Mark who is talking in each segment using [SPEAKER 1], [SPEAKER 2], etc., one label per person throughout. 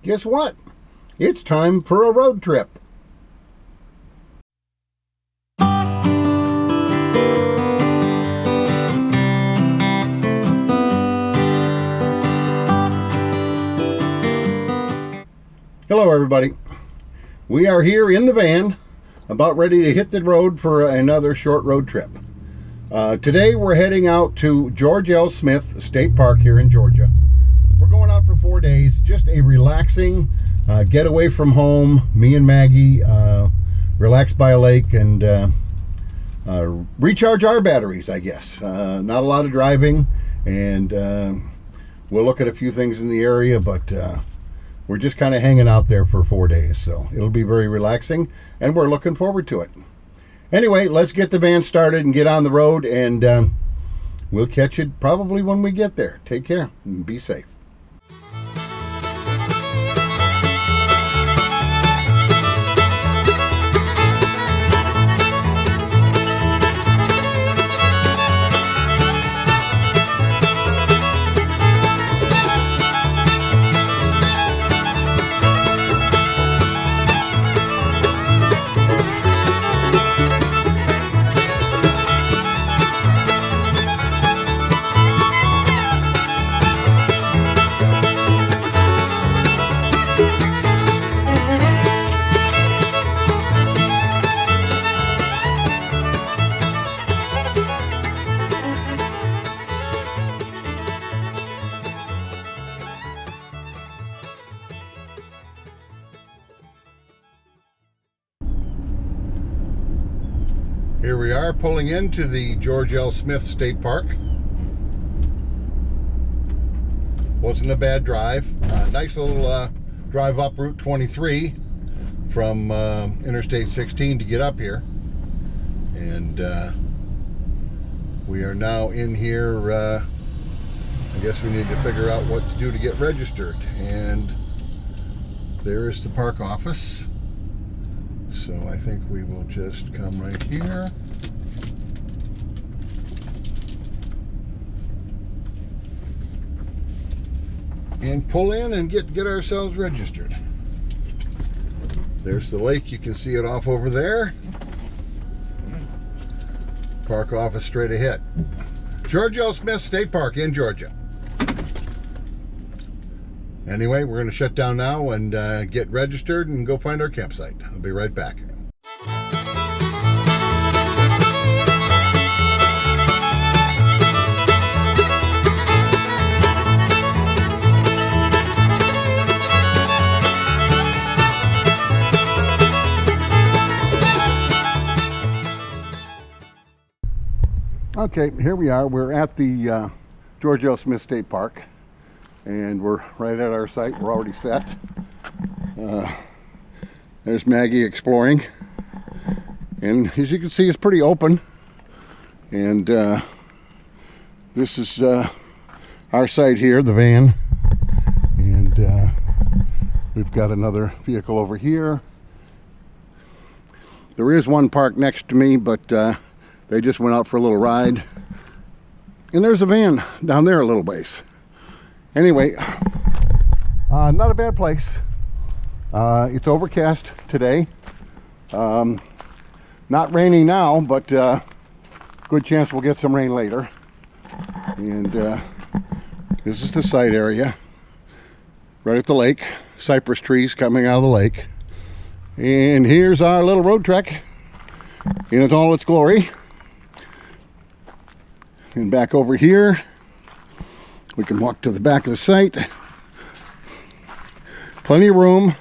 [SPEAKER 1] guess what? It's time for a road trip. Hello everybody. We are here in the van, about ready to hit the road for another short road trip. Today we're heading out to George L. Smith State Park here in Georgia. We're going out for 4 days, just a relaxing getaway from home. Me and Maggie relax by a lake and recharge our batteries, I guess. Not a lot of driving, and we'll look at a few things in the area, but we're just kind of hanging out there for 4 days, so it'll be very relaxing, and we're looking forward to it. Anyway, let's get the van started and get on the road, and we'll catch it probably when we get there. Take care and be safe. Here we are pulling into the George L. Smith State Park. Wasn't a bad drive. Nice little drive up Route 23 from Interstate 16 to get up here. And we are now in here. I guess we need to figure out what to do to get registered. And there is the park office. So I think we will just come right here. And pull in and get ourselves registered. There's the lake. You can see it off over there. Park office straight ahead. George L. Smith State Park in Georgia. Anyway, we're going to shut down now and get registered and go find our campsite. I'll be right back. Okay, here we are. We're at the George L. Smith State Park. And we're right at our site. We're already set. There's Maggie exploring. And as you can see, it's pretty open. And this is our site here, the van. And we've got another vehicle over here. There is one parked next to me, but they just went out for a little ride. And there's a van down there a little ways. Anyway, not a bad place. It's overcast today. Not raining now, but good chance we'll get some rain later. And this is the site area. Right at the lake. Cypress trees coming out of the lake. And here's our little road trek in all its glory. And back over here, we can walk to the back of the site. Plenty of room.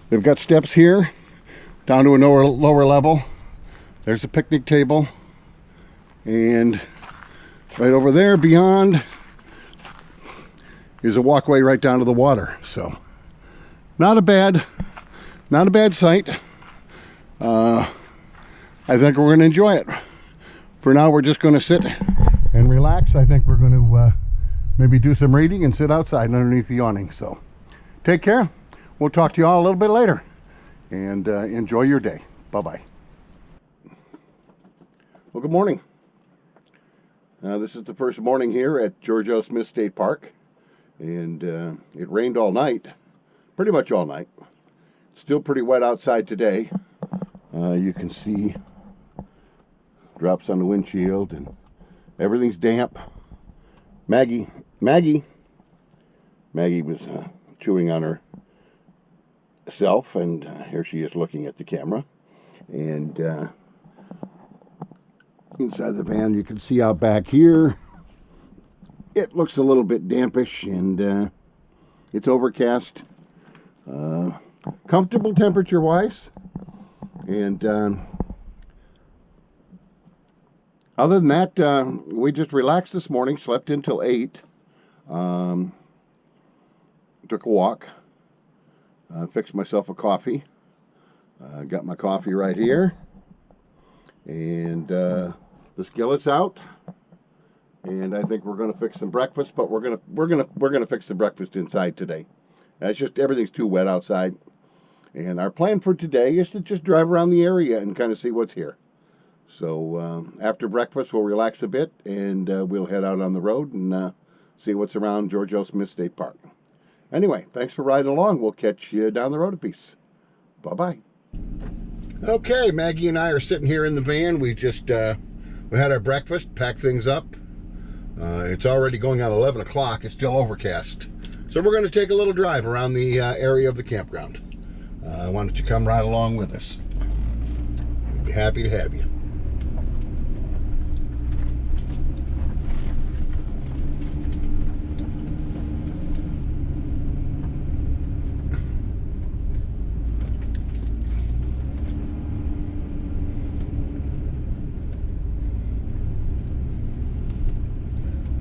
[SPEAKER 1] They've got steps here down to a lower level. There's a picnic table. And right over there beyond is a walkway right down to the water. So not a bad site. I think we're going to enjoy it. For now, we're just going to sit and relax. I think we're going to maybe do some reading and sit outside underneath the awning. So take care. We'll talk to you all a little bit later. And enjoy your day. Bye-bye. Well, good morning. This is the first morning here at George L. Smith State Park. And it rained all night. pretty much all night. Still pretty wet outside today. You can see drops on the windshield and everything's damp. Maggie was chewing on herself, and here she is looking at the camera. And inside the van, you can see out back here, it looks a little bit dampish, and it's overcast. Comfortable temperature-wise, and other than that, we just relaxed this morning, slept until 8, took a walk, fixed myself a coffee, got my coffee right here, and the skillet's out, and I think we're going to fix some breakfast, but we're gonna fix the breakfast inside today. It's just everything's too wet outside, and our plan for today is to just drive around the area and kind of see what's here. So after breakfast, we'll relax a bit, and we'll head out on the road and see what's around George L. Smith State Park. Anyway, thanks for riding along. We'll catch you down the road a piece. Bye-bye. Okay, Maggie and I are sitting here in the van. We just we had our breakfast, packed things up. It's already going on 11 o'clock. It's still overcast. So we're going to take a little drive around the area of the campground. Why don't you come right along with us? We'd be happy to have you.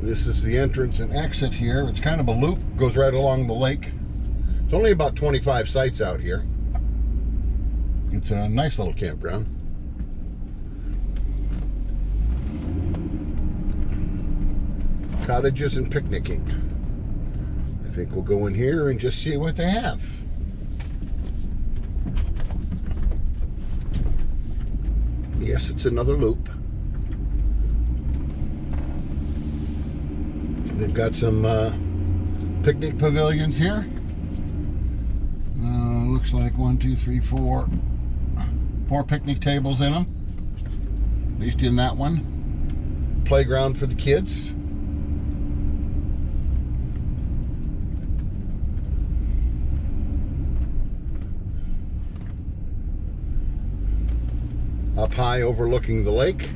[SPEAKER 1] This is the entrance and exit here. It's kind of a loop, goes right along the lake. It's only about 25 sites out here. It's a nice little campground. Cottages and picnicking. I think we'll go in here and just see what they have. Yes, it's another loop. They've got some picnic pavilions here. Looks like 1, 2, 3, 4 picnic tables in them. At least in that one. Playground for the kids. Up high overlooking the lake.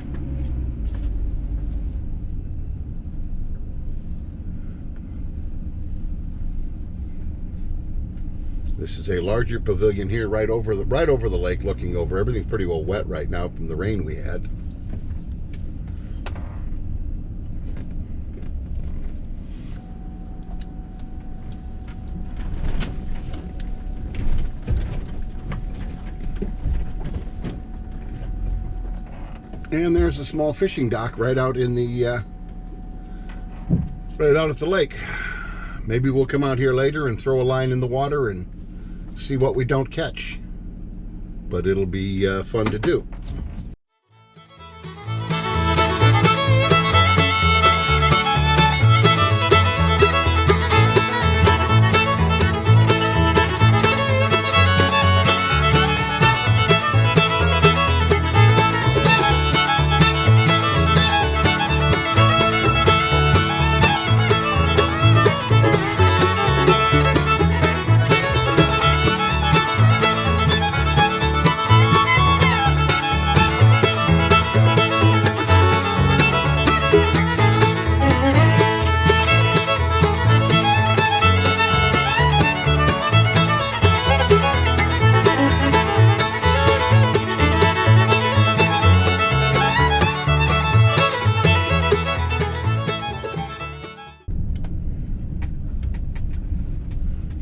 [SPEAKER 1] This is a larger pavilion here, right over the lake, looking over. Everything's pretty well wet right now from the rain we had. And there's a small fishing dock right out in the right out at the lake. Maybe we'll come out here later and throw a line in the water and see what we don't catch, but it'll be fun to do.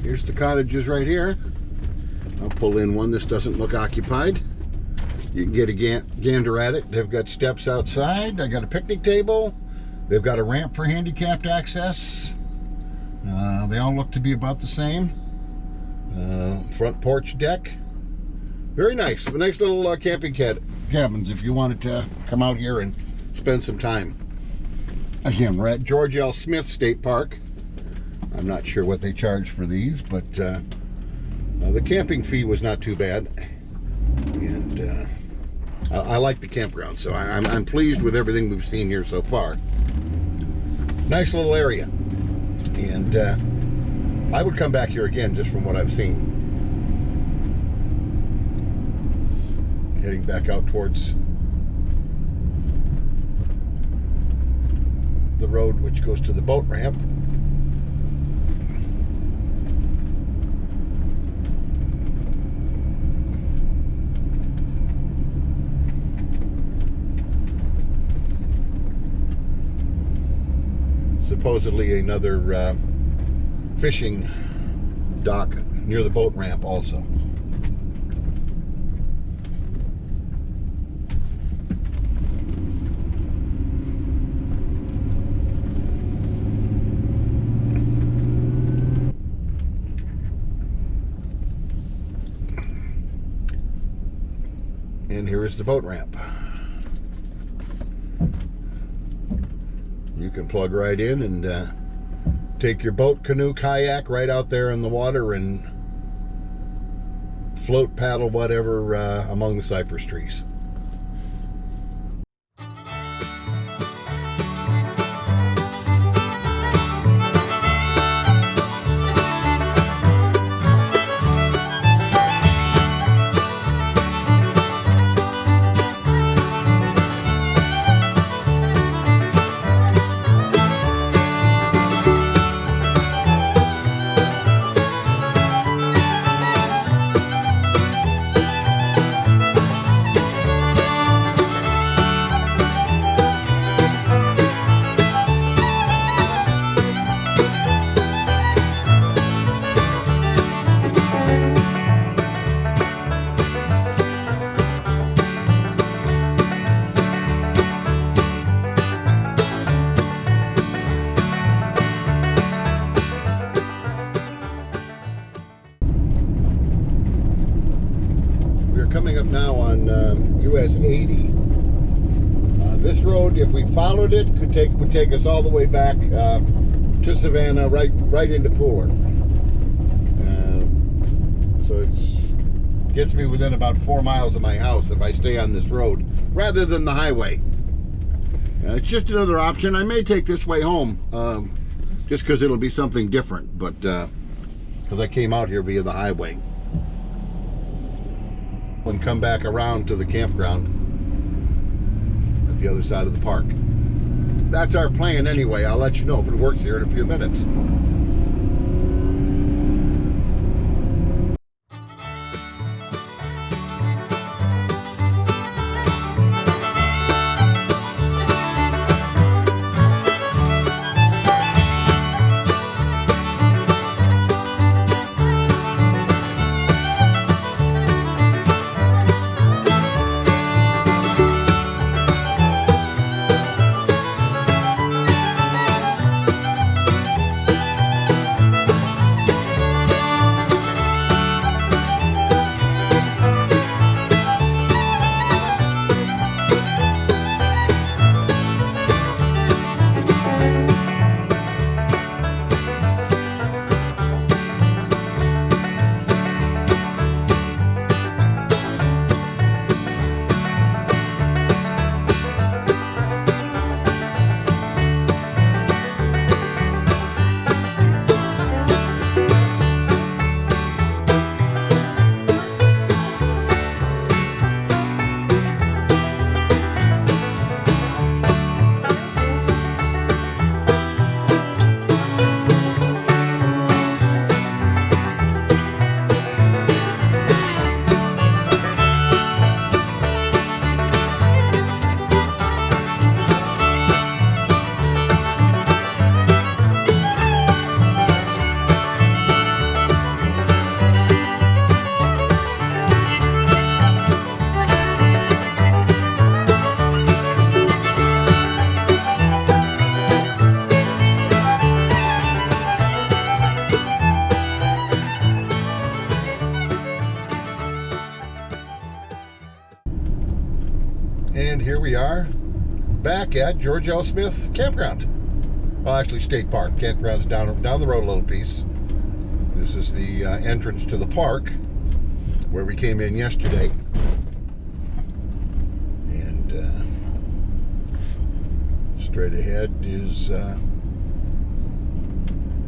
[SPEAKER 1] Here's the cottages right here. I'll pull in one. This doesn't look occupied. You can get a gander at it. They've got steps outside. I got a picnic table. They've got a ramp for handicapped access. They all look to be about the same. Front porch deck. Very nice. A nice little camping cabins if you wanted to come out here and spend some time. Again, we're at George L. Smith State Park. I'm not sure what they charge for these, but The camping fee was not too bad, and I like the campground, so I'm pleased with everything we've seen here so far. Nice little area, and I would come back here again just from what I've seen. Heading back out towards the road which goes to the boat ramp. Supposedly another fishing dock near the boat ramp also. And here is the boat ramp. You can plug right in and take your boat, canoe, kayak right out there in the water and float, paddle, whatever among the cypress trees. Coming up now on US 80. This road, if we followed it, would take us all the way back to Savannah, right into Pooler. So it gets me within about 4 miles of my house if I stay on this road rather than the highway. It's just another option. I may take this way home just because it'll be something different, but because I came out here via the highway. And come back around to the campground at the other side of the park. That's our plan anyway. I'll let you know if it works here in a few minutes. And here we are back at George L. Smith Campground. Well, actually Skatepark. Campground's down the road a little piece. This This is the entrance to the park where we came in yesterday. And straight ahead is,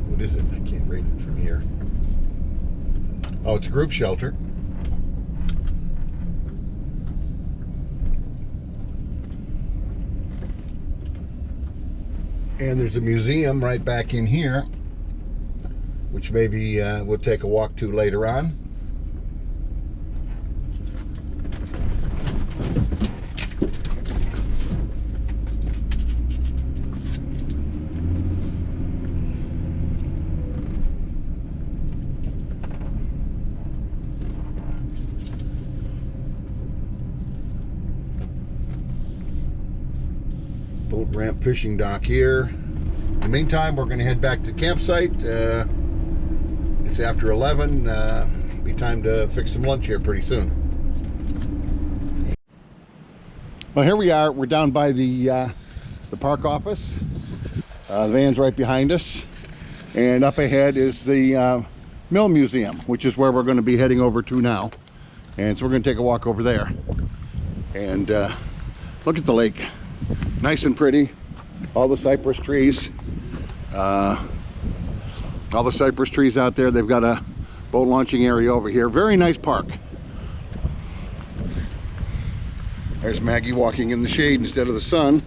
[SPEAKER 1] what is it? I can't read it from here. Oh, it's a group shelter. And there's a museum right back in here, which maybe we'll take a walk to later on. Boat ramp fishing dock here. In the meantime, we're going to head back to the campsite. It's after 11. Be time to fix some lunch here pretty soon. Well, here we are. We're down by the park office. The van's right behind us. And up ahead is the Mill Museum, which is where we're going to be heading over to now. And so we're going to take a walk over there. And look at the lake. Nice and pretty. All the cypress trees. All the cypress trees out there. They've got a boat launching area over here. Very nice park. There's Maggie walking in the shade instead of the sun.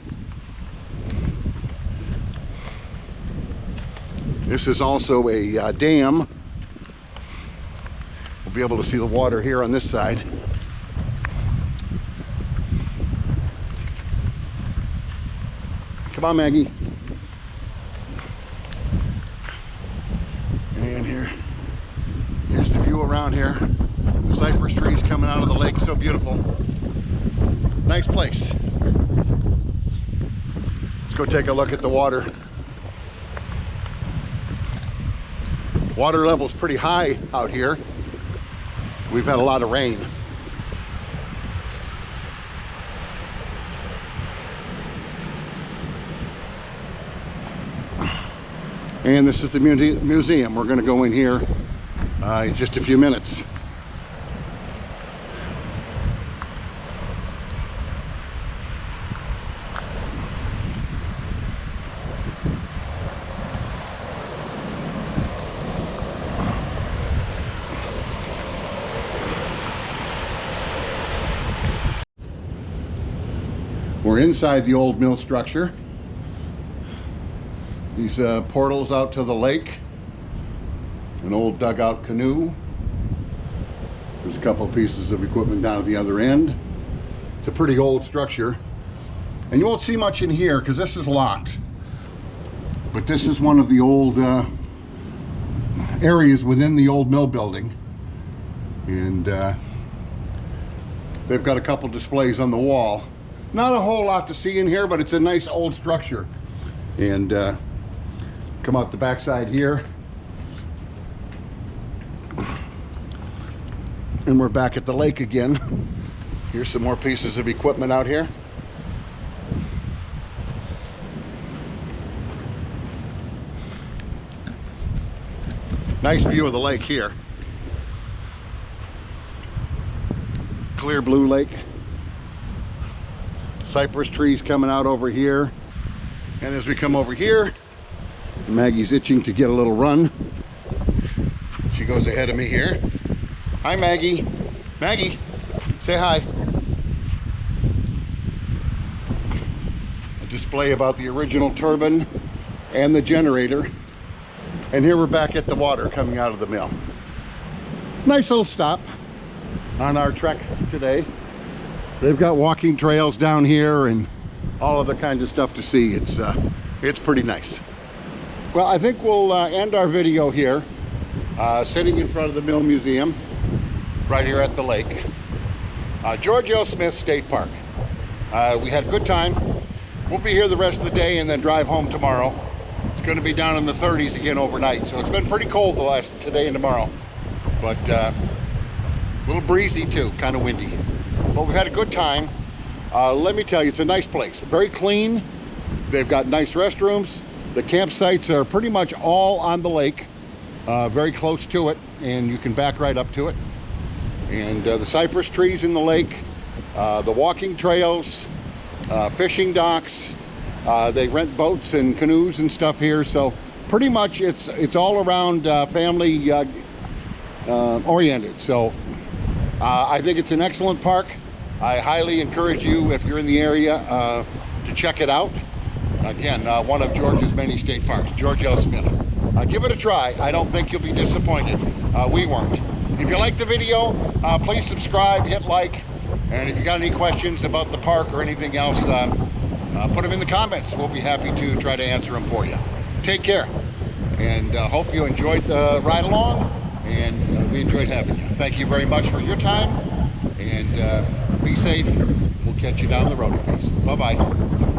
[SPEAKER 1] This is also a dam. We'll be able to see the water here on this side. Come on, Maggie. And here's the view around here. The cypress trees coming out of the lake, so beautiful. Nice place. Let's go take a look at the water. Water level's pretty high out here. We've had a lot of rain. And this is the museum. We're going to go in here in just a few minutes. We're inside the old mill structure. These portals out to the lake, an old dugout canoe. There's a couple pieces of equipment down at the other end. It's a pretty old structure. And you won't see much in here because this is locked. But this is one of the old areas within the old mill building. And they've got a couple displays on the wall. Not a whole lot to see in here, but it's a nice old structure. And come out the backside here, and we're back at the lake again. Here's some more pieces of equipment out here. Nice view of the lake here. Clear blue lake. Cypress trees coming out over here. And as we come over here, Maggie's itching to get a little run. She goes ahead of me here. Hi, Maggie. Maggie, say hi. A display about the original turbine and the generator. And here we're back at the water coming out of the mill. Nice little stop on our trek today. They've got walking trails down here and all other kinds of stuff to see. It's pretty nice. Well, I think we'll end our video here, sitting in front of the Mill Museum, right here at the lake. George L. Smith State Park. We had a good time. We'll be here the rest of the day and then drive home tomorrow. It's going to be down in the 30s again overnight, so it's been pretty cold the last today and tomorrow. But a little breezy too, kind of windy. But we've had a good time. Let me tell you, it's a nice place. Very clean. They've got nice restrooms. The campsites are pretty much all on the lake. very close to it, and you can back right up to it. And the cypress trees in the lake, the walking trails, fishing docks. They rent boats and canoes and stuff here, so pretty much it's all around family oriented. So I think it's an excellent park. I highly encourage you, if you're in the area, to check it out. Again, one of George's many state parks, George L. Smith. Give it a try. I don't think you'll be disappointed. We weren't. If you like the video, please subscribe, hit like, and if you got any questions about the park or anything else, put them in the comments. We'll be happy to try to answer them for you. Take care, and hope you enjoyed the ride along, and we enjoyed having you. Thank you very much for your time, and be safe. We'll catch you down the road. Peace. Bye-bye.